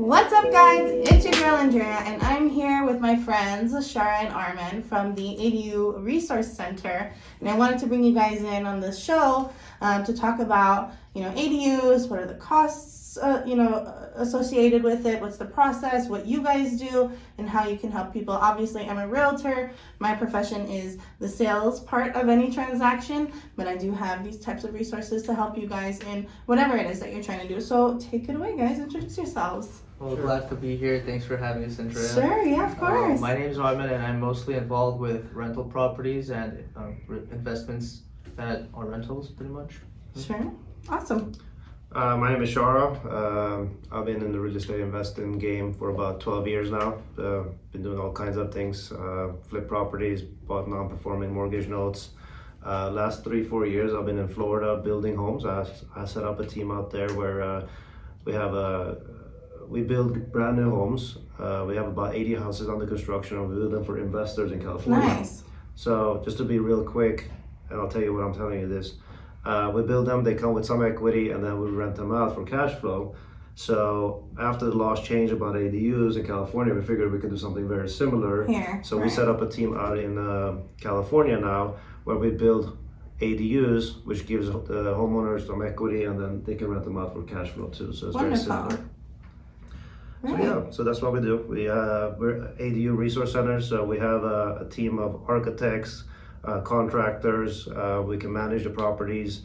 What's up, guys? It's your girl Andrea, and I'm here with my friends Shara and Armen from the ADU Resource Center. And I wanted to bring you guys in on this show to talk about, ADUs. What are the costs, associated with it? What's the process? What you guys do, and how you can help people. Obviously, I'm a realtor. My profession is the sales part of any transaction, but I do have these types of resources to help you guys in whatever it is that you're trying to do. So take it away, guys. Introduce yourselves. Well, glad to be here. Thanks for having us, Andrea. Sure, yeah, of course. My name is Armen, and I'm mostly involved with rental properties and investments that are rentals, pretty much. Sure, awesome. My name is Shara. I've been in the real estate investing game for about 12 years now. Been doing all kinds of things, flip properties, bought non-performing mortgage notes. Last 3-4 years I've been in Florida building homes. I set up a team out there where we build brand new homes. We have about 80 houses under construction, and we build them for investors in California. Nice. So just to be real quick, and I'll tell you what I'm telling you this. We build them, they come with some equity, and then we rent them out for cash flow. So after the laws changed about ADUs in California, we figured we could do something very similar. Here, So right. we set up a team out in California now where we build ADUs, which gives the homeowners some equity, and then they can rent them out for cash flow too. So it's Wonderful. very similar. Right. So yeah, so that's what we do. We're ADU Resource Center, so we have a team of architects, contractors. We can manage the properties.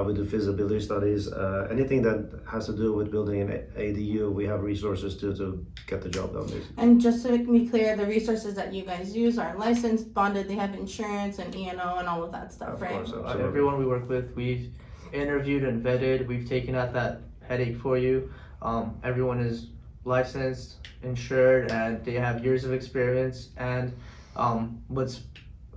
We do feasibility studies. Anything that has to do with building an ADU, we have resources to get the job done, basically. And just to be clear, the resources that you guys use are licensed, bonded, they have insurance and E&O and all of that stuff, Of right? course, absolutely. Everyone we work with, we've interviewed and vetted. We've taken out that headache for you. Everyone is licensed, insured, and they have years of experience. And what's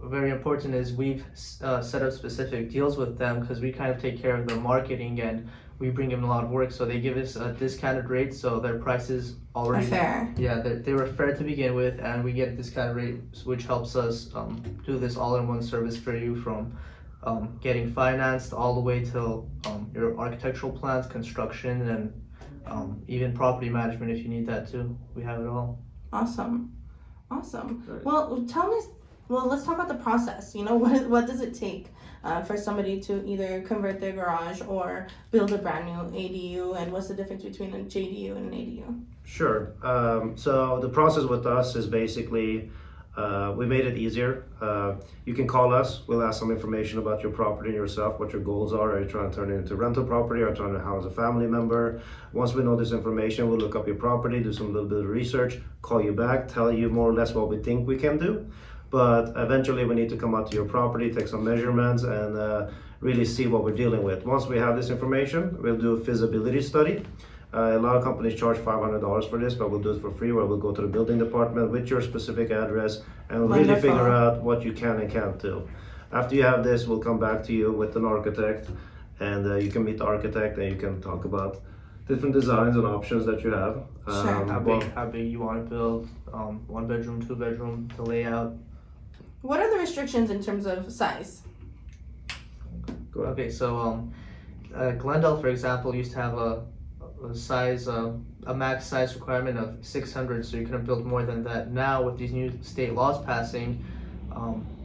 very important is we've set up specific deals with them because we kind of take care of their marketing and we bring them a lot of work. So they give us a discounted rate, so their prices already Fair. Yeah, they were fair to begin with, and we get a discounted rate, which helps us do this all-in-one service for you, from getting financed all the way till your architectural plans, construction, and even property management if you need that too. We have it all. Awesome. Right. Well, let's talk about the process. What does it take for somebody to either convert their garage or build a brand new ADU, and what's the difference between a JDU and an ADU? Sure. So the process with us is basically, we made it easier. You can call us. We'll ask some information about your property and yourself, what your goals are. Are you trying to turn it into rental property, or trying to house a family member? Once we know this information, we'll look up your property, do some little bit of research, call you back, tell you more or less what we think we can do. But eventually we need to come out to your property, take some measurements, and really see what we're dealing with. Once we have this information, we'll do a feasibility study. A lot of companies charge $500 for this, but we'll do it for free, where we'll go to the building department with your specific address and we'll really Wonderful. figure out what you can and can't do. After you have this, we'll come back to you with an architect, and you can meet the architect and you can talk about different designs and options that you have. Sure. How big you want to build, 1 bedroom, 2 bedroom, the layout. What are the restrictions in terms of size? Go ahead. Okay, so Glendale, for example, used to have a size, a max size requirement of 600, so you couldn't build more than that. Now, with these new state laws passing,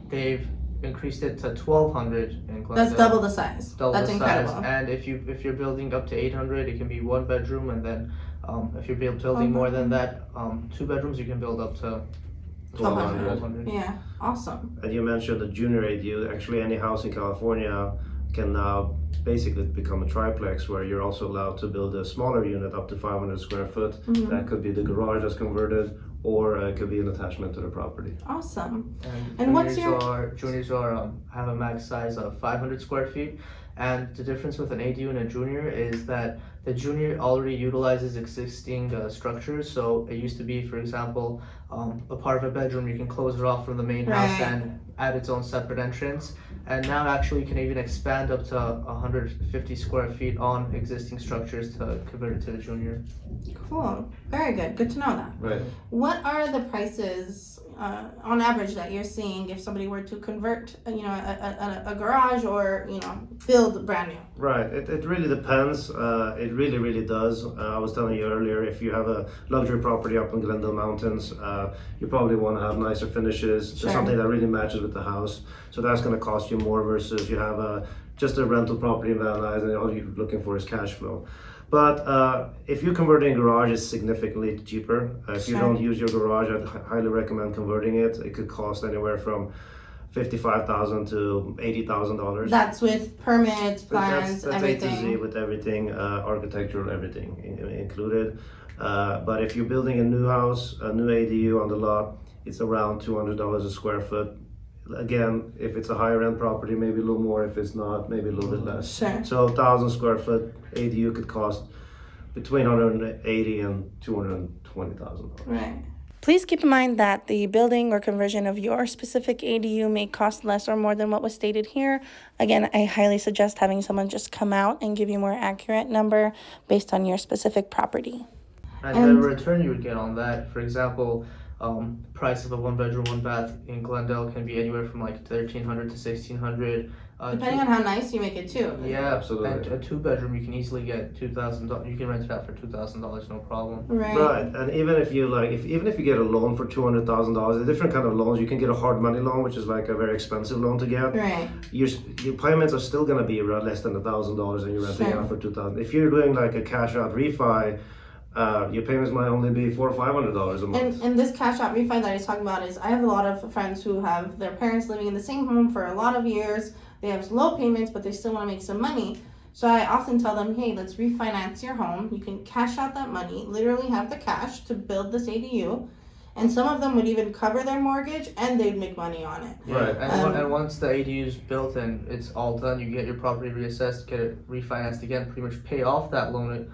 they've increased it to 1,200 in Glendale. That's double the size. That's the incredible. size. And if you're building up to 800, it can be 1 bedroom, and then if you're building more than that, 2 bedrooms, you can build up to 1,200. Yeah, awesome. And you mentioned the junior ADU. Actually, any house in California can now basically become a triplex, where you're also allowed to build a smaller unit up to 500 square foot. Mhm. That could be the garage that's converted, or it could be an attachment to the property. Awesome. And And what's juniors have a max size of 500 square feet. And the difference with an ADU and a junior is that the junior already utilizes existing structures. So it used to be, for example, a part of a bedroom, you can close it off from the main house Right. and add its own separate entrance. And now actually you can even expand up to 150 square feet on existing structures to convert it to a junior. Cool. Very good. Good to know that. Right. What are the prices on average that you're seeing if somebody were to convert, a garage or build brand new? Right. It really depends. It really, really does. I was telling you earlier, if you have a luxury property up in Glendale Mountains, you probably want to have nicer finishes, Sure. something that really matches with the house. So that's going to cost you more versus you have just a rental property in Van Nuys and all you're looking for is cash flow. But if you're converting a garage, it's significantly cheaper. If you Sure. don't use your garage, I'd highly recommend converting it. It could cost anywhere from $55,000 to $80,000. That's with permits, plans, That's everything. A to Z with everything, architectural, everything included. But if you're building a new house, a new ADU on the lot, it's around $200 a square foot. Again, if it's a higher end property, maybe a little more. If it's not, maybe a little bit less. Sure. So 1,000 square foot ADU could cost between $180,000 and $220,000. Right. Please keep in mind that the building or conversion of your specific ADU may cost less or more than what was stated here. Again, I highly suggest having someone just come out and give you a more accurate number based on your specific property. And the return you would get on that, for example, price of a 1-bedroom, 1-bath in Glendale can be anywhere from like $1,300 to $1,600. Depending on how nice you make it too. Yeah, Absolutely. And a 2-bedroom you can easily get $2,000. You can rent it out for $2,000, no problem. Right. Right, and even if you even if you get a loan for $200,000, the different kind of loans, you can get a hard money loan, which is like a very expensive loan to get. Right. Your payments are still gonna be less than $1,000, and you're renting Sure. out for $2,000. If you're doing like a cash out refi, your payments might only be $400 or $500 a month. And this cash out refi that he's talking about is, I have a lot of friends who have their parents living in the same home for a lot of years. They have low payments, but they still want to make some money. So I often tell them, hey, let's refinance your home. You can cash out that money, literally have the cash to build this ADU. And some of them would even cover their mortgage and they'd make money on it. Right. And once the ADU is built and it's all done, you get your property reassessed, get it refinanced again, pretty much pay off that loan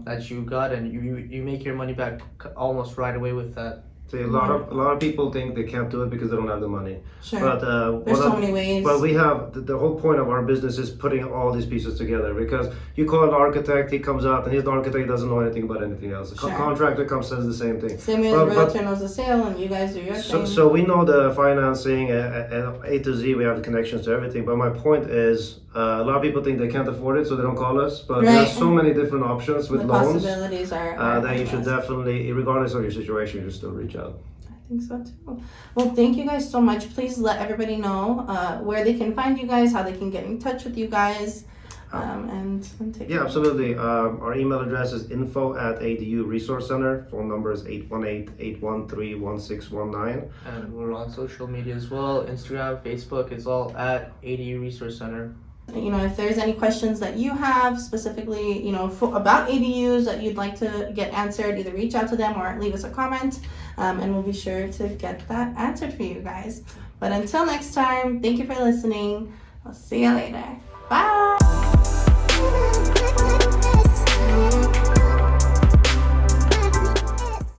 that you got, and you make your money back almost right away with that. See, a lot of people think they can't do it because they don't have the money. Sure. But There's so many ways. But we have the whole point of our business is putting all these pieces together, because you call an architect, he comes out and he's an architect, he doesn't know anything about anything else. The Sure. contractor comes, says the same thing. Same way as a realtor knows the sale and you guys do your thing. So we know the financing A to Z, we have the connections to everything. But my point is, a lot of people think they can't afford it, so they don't call us. But Right. there's so many different options with The loans possibilities are that you should endless. definitely, regardless of your situation, you should still reach out. I think so too. Well, thank you guys so much. Please let everybody know where they can find you guys, how they can get in touch with you guys, and take Yeah, absolutely. Our email address is info@ADU Resource Center. Phone number is 818-813-1619. And we're on social media as well, Instagram, Facebook. It's all at ADU Resource Center. You know, if there's any questions that you have specifically, you know, about ADUs that you'd like to get answered, either reach out to them or leave us a comment, and we'll be sure to get that answered for you guys. But until next time, thank you for listening. I'll see you later. Bye.